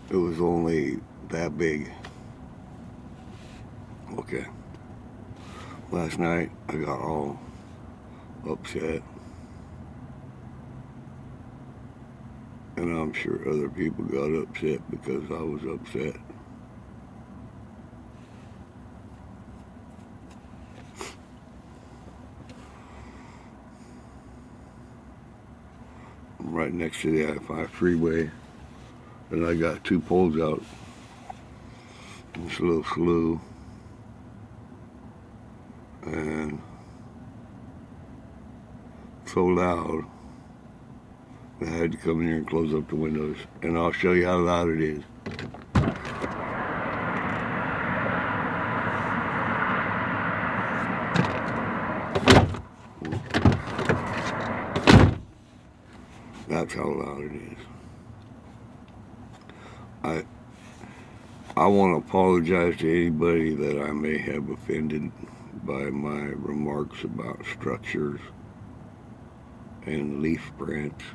It was only that big. Okay. Last night I got all upset, and I'm sure other people got upset because I was upset. I'm right next to the I-5 freeway, and I got two poles out in this little slough, and so loud I had to come in here and close up the windows, and I'll show you how loud it is. That's how loud it is. I I want to apologize to anybody that I may have offended by my remarks about structures and leaf prints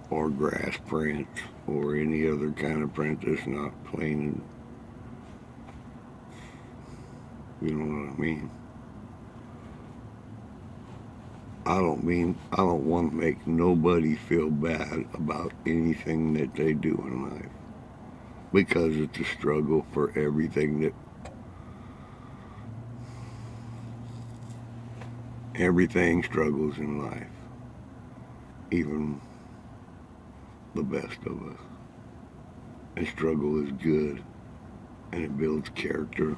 or grass prints or any other kind of print that's not plain and you know what I mean. I don't want to make nobody feel bad about anything that they do in life because it's a struggle for everything struggles in life, even the best of us. And struggle is good and it builds character.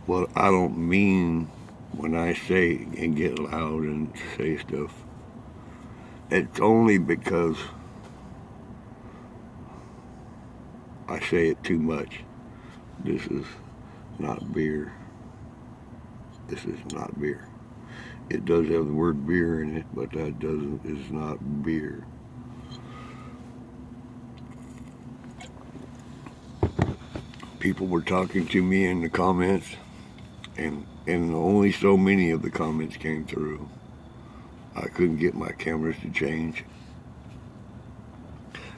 Well, I don't mean when I say and get loud and say stuff, it's only because I say it too much. This is not beer. This is not beer. It does have the word beer in it, but that doesn't is not beer. People were talking to me in the comments, and only so many of the comments came through. I couldn't get my cameras to change.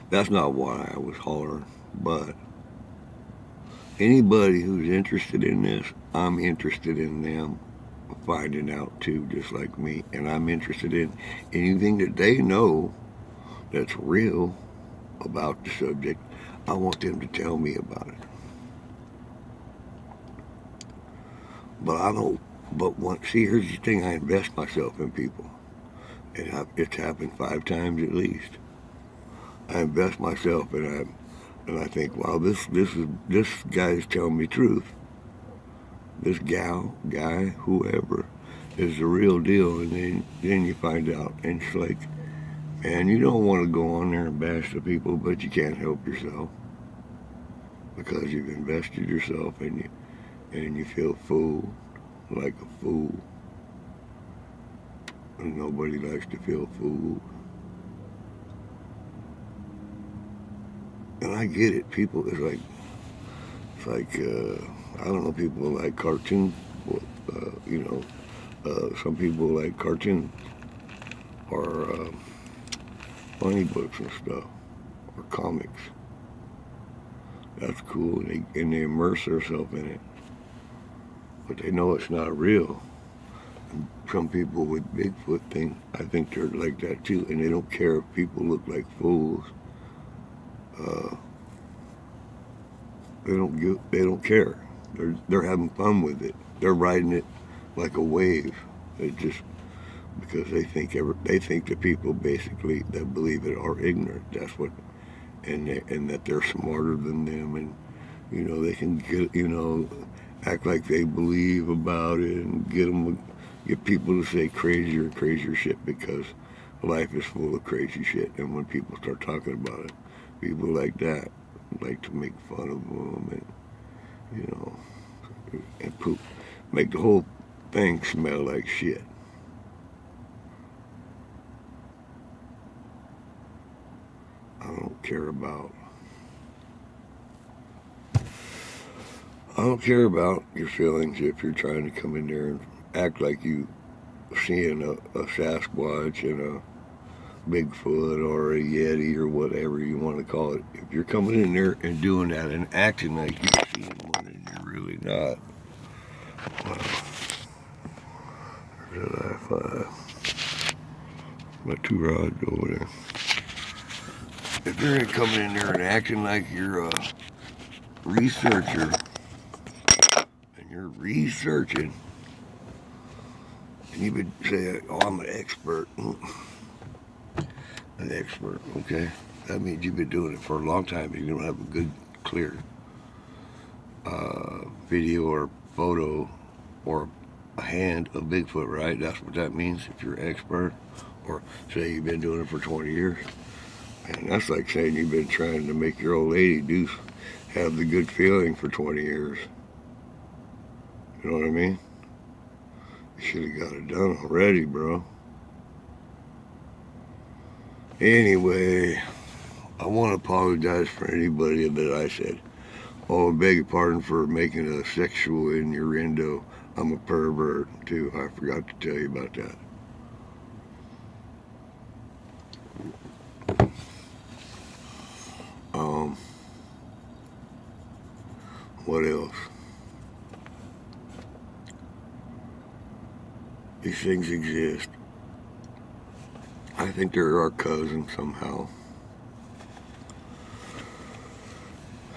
That's not why I was hollering, but anybody who's interested in this, I'm interested in them finding out too, just like me. And I'm interested in anything that they know that's real about the subject. I want them to tell me about it. But I don't. But see, here's the thing: I invest myself in people, and it's happened 5 times at least. I invest myself, and I think, wow, this guy's telling me truth. This gal, guy, whoever, is the real deal. And then you find out, and it's like, man, you don't want to go on there and bash the people, but you can't help yourself because you've invested yourself, and you feel fooled, like a fool. And nobody likes to feel fooled. And I get it. People, it's like I don't know. People like cartoon, some people like cartoons or funny books and stuff or comics. That's cool, and they immerse themselves in it, but they know it's not real. And some people with Bigfoot I think they're like that too, and they don't care if people look like fools. Uh, they don't care. They're having fun with it. They're riding it like a wave. It just because they think the people basically that believe it are ignorant. That's what, and that they're smarter than them, and they can act like they believe about it and get people to say crazier and crazier shit because life is full of crazy shit. And when people start talking about it, people like that like to make fun of them and poop, make the whole thing smell like shit. I don't care about your feelings if you're trying to come in there and act like you seeing a Sasquatch and Bigfoot or a Yeti or whatever you want to call it, if you're coming in there and doing that and acting like you're seeing one and you're really not, well, there's that I-5. My two rods over there. If you're coming in there and acting like you're a researcher and you're researching and you would say, oh, I'm an expert. An expert, okay? That means you've been doing it for a long time and you don't have a good, clear video or photo or a hand of Bigfoot, right? That's what that means if you're an expert. Or say you've been doing it for 20 years. And that's like saying you've been trying to make your old lady have the good feeling for 20 years. You know what I mean? You should have got it done already, bro. Anyway, I want to apologize for anybody that I said, oh, I beg your pardon for making a sexual innuendo. I'm a pervert, too. I forgot to tell you about that. What else? These things exist. I think they're our cousins somehow.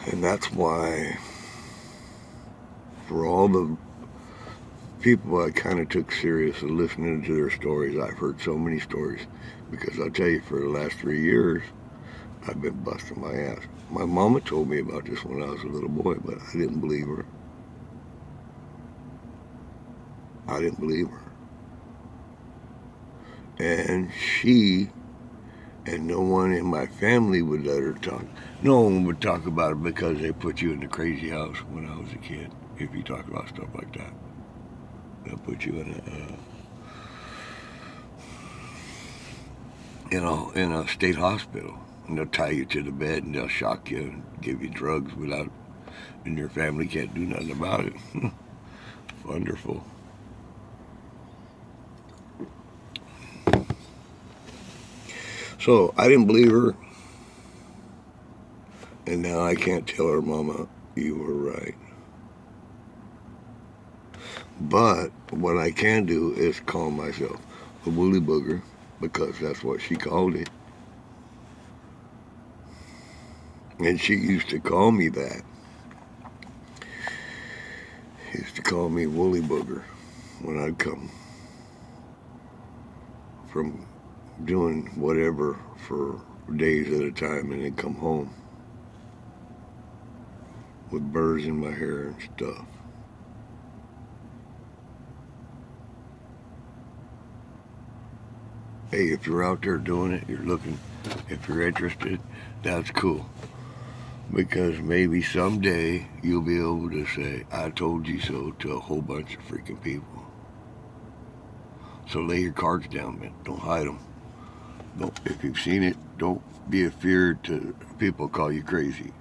And that's why, for all the people I kind of took serious in listening to their stories, I've heard so many stories. Because I'll tell you, for the last 3 years, I've been busting my ass. My mama told me about this when I was a little boy, but I didn't believe her. I didn't believe her. And she and no one in my family would let her talk. No one would talk about it because they put you in the crazy house when I was a kid. If you talk about stuff like that, they'll put you in a state hospital, and they'll tie you to the bed and they'll shock you and give you drugs and your family can't do nothing about it. Wonderful. So I didn't believe her, and now I can't tell her, Mama, you were right. But what I can do is call myself a woolly booger, because that's what she called it. And she used to call me that. She used to call me woolly booger when I'd come from doing whatever for days at a time and then come home with burrs in my hair and stuff. Hey, if you're out there doing it, you're looking, if you're interested, that's cool. Because maybe someday you'll be able to say, I told you so, to a whole bunch of freaking people. So lay your cards down, man. Don't hide them. If you've seen it, don't be afeared to people call you crazy.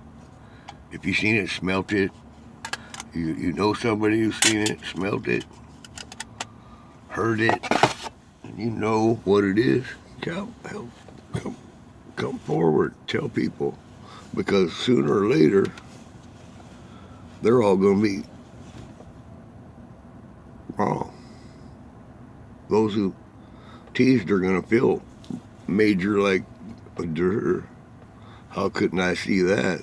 If you've seen it, smelt it, you know somebody who's seen it, smelt it, heard it, and you know what it is, come forward, tell people. Because sooner or later, they're all going to be wrong. Those who teased are going to feel major like, how couldn't I see that?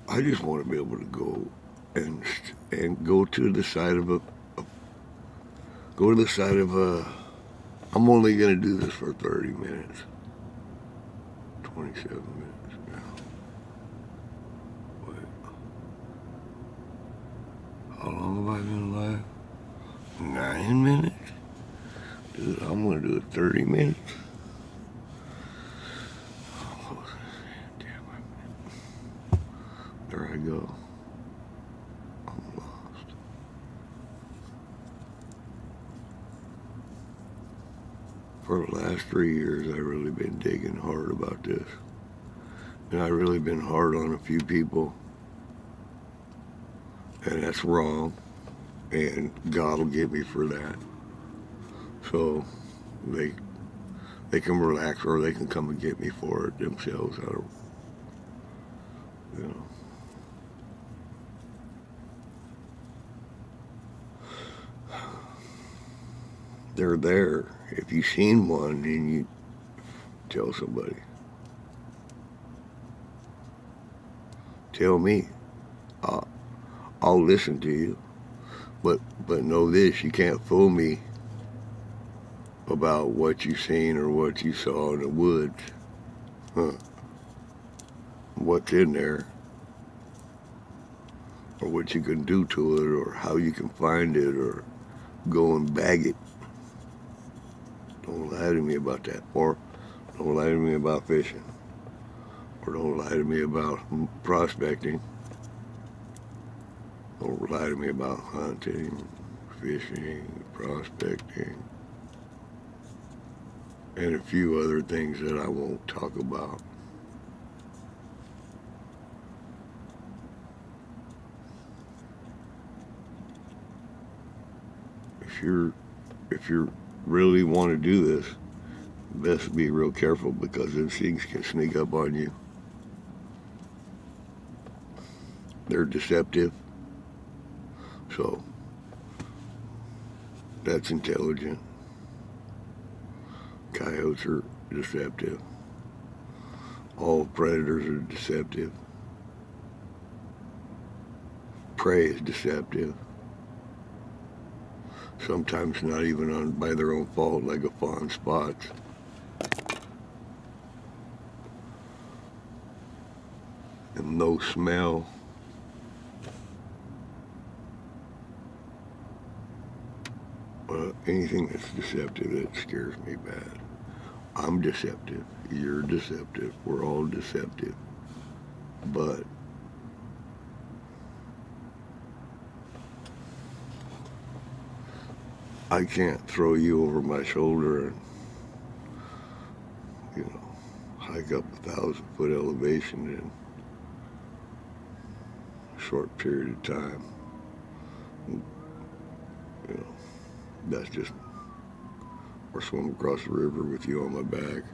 I just want to be able to go and go to the side of I'm only going to do this for 30 minutes. 27 minutes now. Wait. How long have I been alive? 9 minutes? Dude, I'm going to do it 30 minutes. There I go. I'm lost. For the last 3 years, I've really been digging hard about this. And I've really been hard on a few people, and that's wrong, and God will get me for that. So they they can relax, or they can come and get me for it themselves. I don't, you know. They're there. If you've seen one, then you tell somebody. Tell me. I'll, I'll listen to you. But know this: you can't fool me about what you seen or what you saw in the woods. Huh. What's in there, or what you can do to it, or how you can find it, or go and bag it. Don't lie to me about that. Or don't lie to me about fishing. Or don't lie to me about prospecting. Don't lie to me about hunting, fishing, prospecting, and a few other things that I won't talk about. If you really want to do this, best be real careful because those things can sneak up on you. They're deceptive, so that's intelligent. Coyotes are deceptive. All predators are deceptive. Prey is deceptive. Sometimes not even by their own fault, like a fawn spots. And no smell. Anything that's deceptive, that scares me bad. I'm deceptive. You're deceptive. We're all deceptive. But I can't throw you over my shoulder and, you know, hike up 1,000-foot elevation in a short period of time. You know, that's just, or swim across the river with you on my back.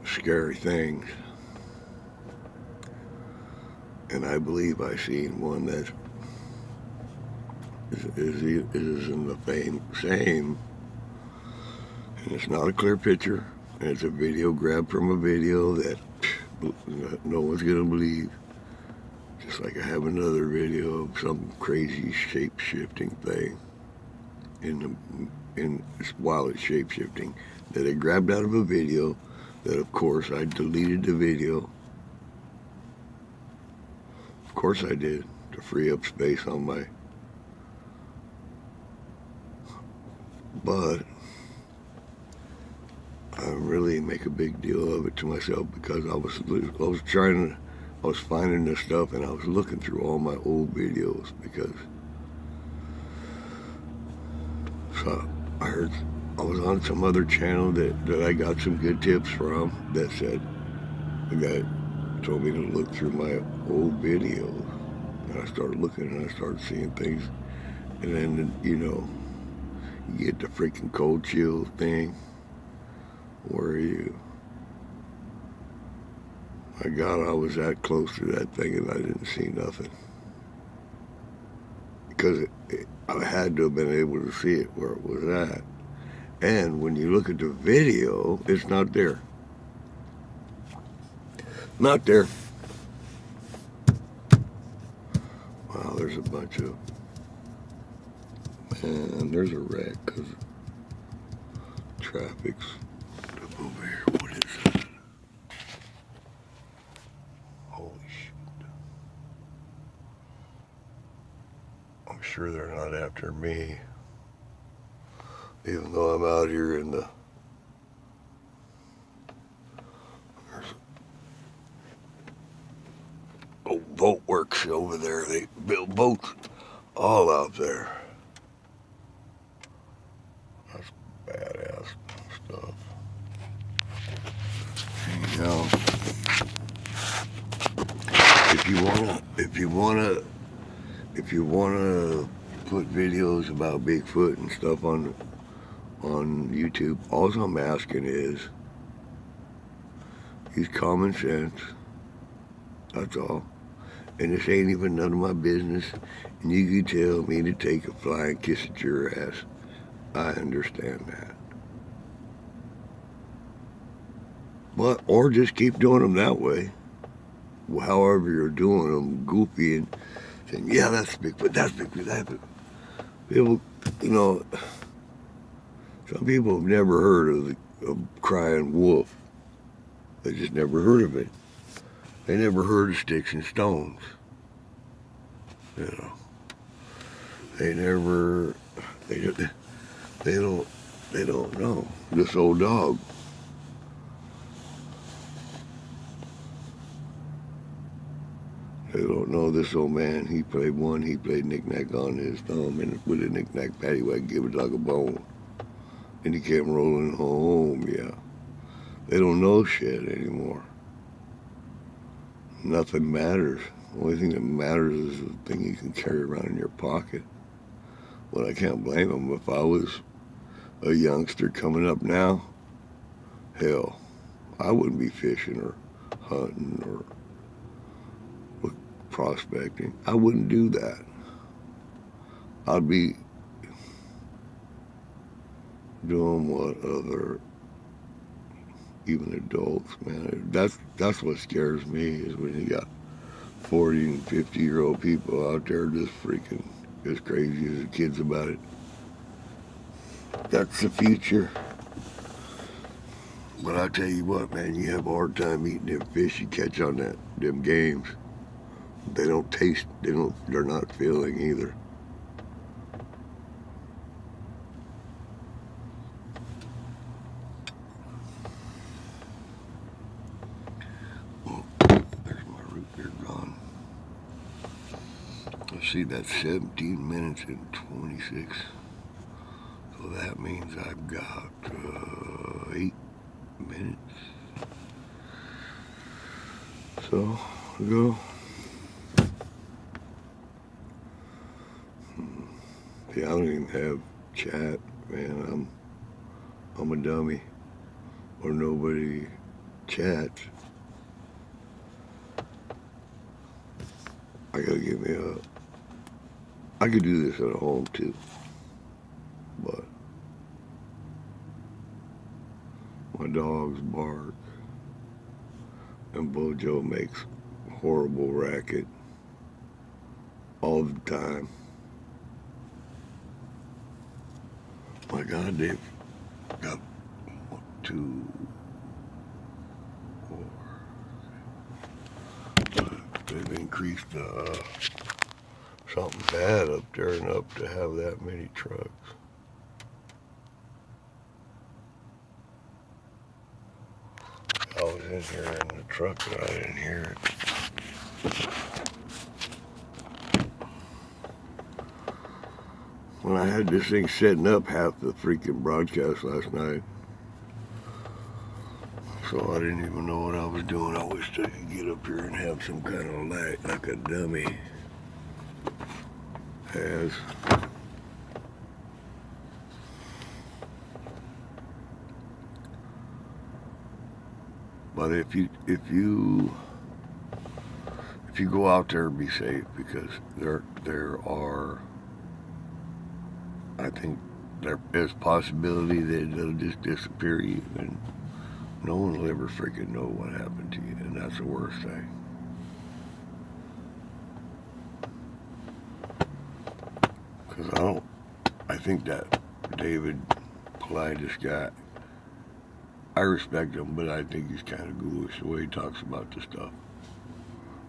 Scary things. And I believe I seen one that is in the same, and it's not a clear picture, and it's a video grabbed from a video that no one's gonna believe. Just like I have another video of some crazy shape-shifting thing while it's shape-shifting that I grabbed out of a video that, of course, I deleted the video. Of course I did, to free up space on my. But I really make a big deal of it to myself because I was finding this stuff and I was looking through all my old videos because so I was on some other channel that I got some good tips from that said the guy told me to look through my old videos, and I started looking and I started seeing things, and then you get the freaking cold chill thing where my God, I was that close to that thing and I didn't see nothing because I had to have been able to see it where it was at, and when you look at the video, it's not there. Not there. Wow, there's a bunch of... Man, there's a wreck because traffic's up over here. What is that? Holy shit. I'm sure they're not after me. Even though I'm out here in the... Boat works over there. They build boats all out there. if you wanna put videos about Bigfoot and stuff on YouTube, all I'm asking is use common sense. That's all. And this ain't even none of my business. And you can tell me to take a flying kiss at your ass. I understand that. But, or just keep doing them that way. However you're doing them, goofy and saying, yeah, that's Bigfoot, that's Bigfoot, that's Bigfoot. People, you know, some people have never heard of a crying wolf. They just never heard of it. They never heard of sticks and stones. You know, they never, they don't know. This old dog. They don't know this old man. He played knick-knack on his thumb, and with a knick-knack paddywhack, give a dog a bone. And he came rolling home, yeah. They don't know shit anymore. Nothing matters. The only thing that matters is the thing you can carry around in your pocket. Well, I can't blame them. If I was a youngster coming up now, hell, I wouldn't be fishing or hunting or prospecting. I wouldn't do that. I'd be doing what other, even adults, man. That's what scares me is when you got 40 and 50-year-old people out there just freaking as crazy as the kids about it. That's the future. But I tell you what, man, you have a hard time eating them fish you catch on them games. They don't taste, they're not filling either. Oh, there's my root beer gone. Let's see, that's 17 minutes and 26. So that means I've got 8 minutes. So, we'll go. See, I don't even have chat, man. I'm a dummy. Or nobody chats. I gotta give me I could do this at home too. But my dogs bark. And Bojo makes horrible racket all the time. My God, they've got 1, 2, 4. They've increased something bad up there enough to have that many trucks. I was in here in the truck and I didn't hear it. When I had this thing setting up half the freaking broadcast last night, so I didn't even know what I was doing. I wished I could get up here and have some kind of light like a dummy has. But if you go out there, be safe, because there are, I think there is possibility that it'll just disappear you, and no one will ever freaking know what happened to you, and that's the worst thing. Because I think that David Politis guy, I respect him, but I think he's kind of ghoulish the way he talks about this stuff.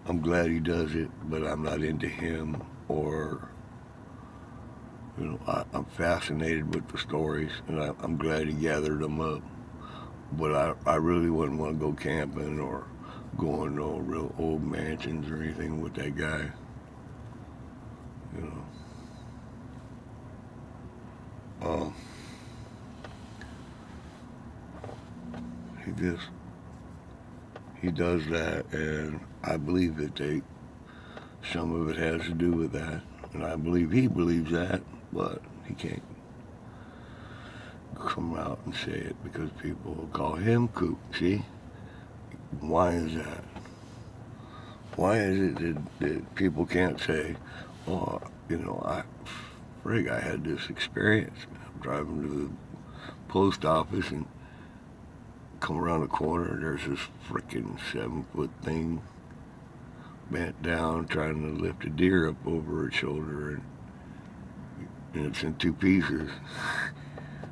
I'm glad he does it, but I'm not into him, or, you know, I'm fascinated with the stories, and I'm glad he gathered them up. But I really wouldn't want to go camping or go in no real old mansions or anything with that guy. You know. He does that, and I believe that Some of it has to do with that, and I believe he believes that, but he can't come out and say it because people will call him kook. See? Why is that? Why is it that people can't say, oh, I had this experience. I'm driving to the post office and come around the corner, there's this freaking 7-foot thing bent down trying to lift a deer up over its shoulder, and it's in two pieces.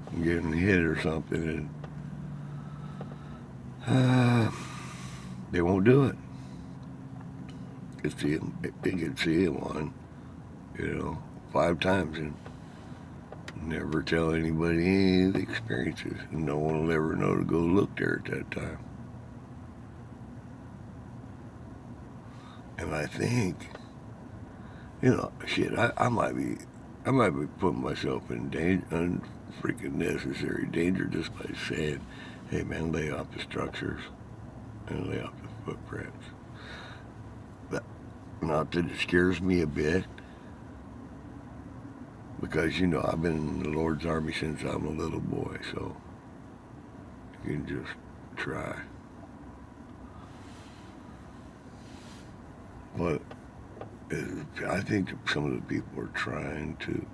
I'm getting hit or something, and they won't do it. They could see him on, 5 times and never tell anybody any of the experiences. And no one will ever know to go look there at that time. And I think, shit, I might be putting myself in freaking necessary danger just by saying, hey man, lay off the structures and lay off the footprints. Not that it scares me a bit, because I've been in the Lord's army since I'm a little boy, so you can just try. But I think some of the people are trying to.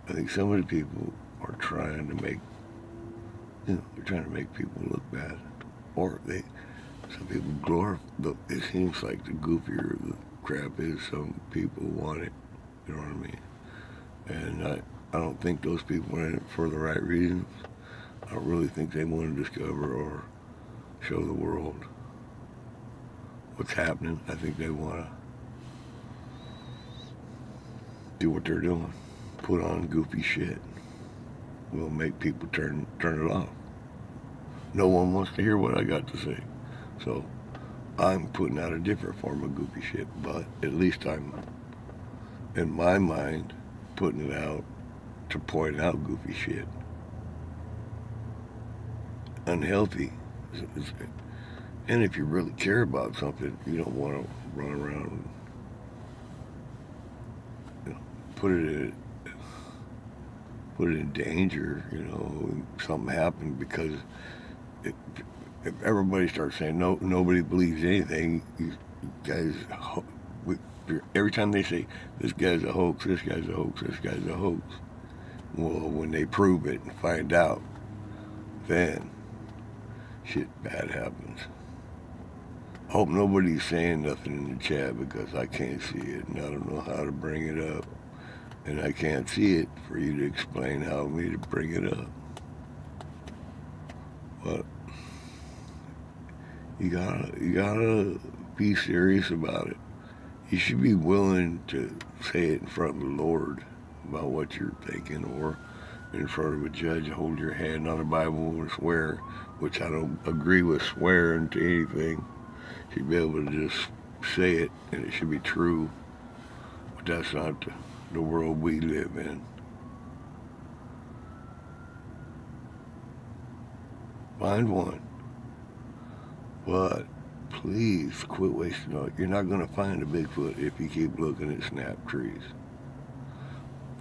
I think some of the people are trying to make, they're trying to make people look bad, or some people glorify. It seems like the goofier the crap is, some people want it. You know what I mean? And I don't think those people are in it for the right reasons. I don't really think they want to discover or show the world what's happening. I think they want to do what they're doing. Put on goofy shit. Will make people turn it off. No one wants to hear what I got to say. So I'm putting out a different form of goofy shit, but at least I'm, in my mind, putting it out to point out goofy shit. Unhealthy. And if you really care about something, you don't want to run around and put it in danger, something happened, because if everybody starts saying nobody believes anything, you guys, every time they say this guy's a hoax, this guy's a hoax, this guy's a hoax, well, when they prove it and find out, then shit bad happens. I hope nobody's saying nothing in the chat, because I can't see it and I don't know how to bring it up, and I can't see it for you to explain how me to bring it up. But you gotta be serious about it. You should be willing to say it in front of the Lord about what you're thinking, or in front of a judge, hold your hand on the Bible and swear, which I don't agree with swearing to anything. You should be able to just say it, and it should be true. But that's not the world we live in. Find one. But please quit wasting all. You're not going to find a Bigfoot if you keep looking at snap trees.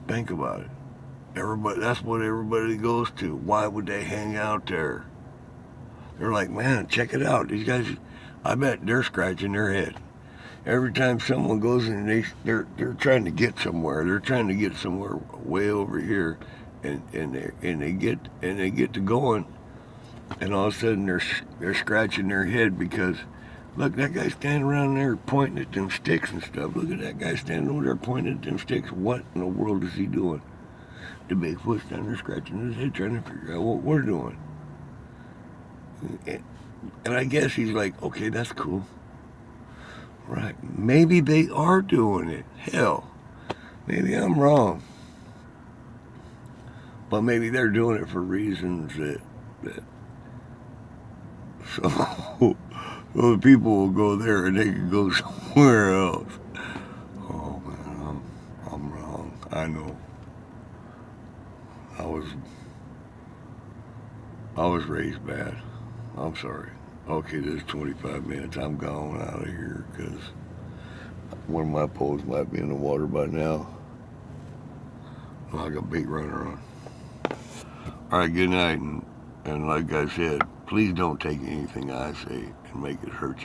Think about it. That's what everybody goes to. Why would they hang out there? They're like, man, check it out. These guys, I bet they're scratching their head. Every time someone goes in, they're trying to get somewhere. They're trying to get somewhere way over here, and they get to going, and all of a sudden they're scratching their head because, look, that guy's standing around there pointing at them sticks and stuff. Look at that guy standing over there pointing at them sticks. What in the world is he doing? The Bigfoot's standing there scratching his head trying to figure out what we're doing. And I guess he's like, okay, that's cool. Right. Maybe they are doing it. Hell, maybe I'm wrong. But maybe they're doing it for reasons that so the people will go there and they can go somewhere else. Oh man, I'm wrong. I know. I was raised bad. I'm sorry. Okay, this is 25 minutes. I'm gone out of here because One of my poles might be in the water by now. I got bait runner on. All right, good night, and like I said, please don't take anything I say and make it hurt you.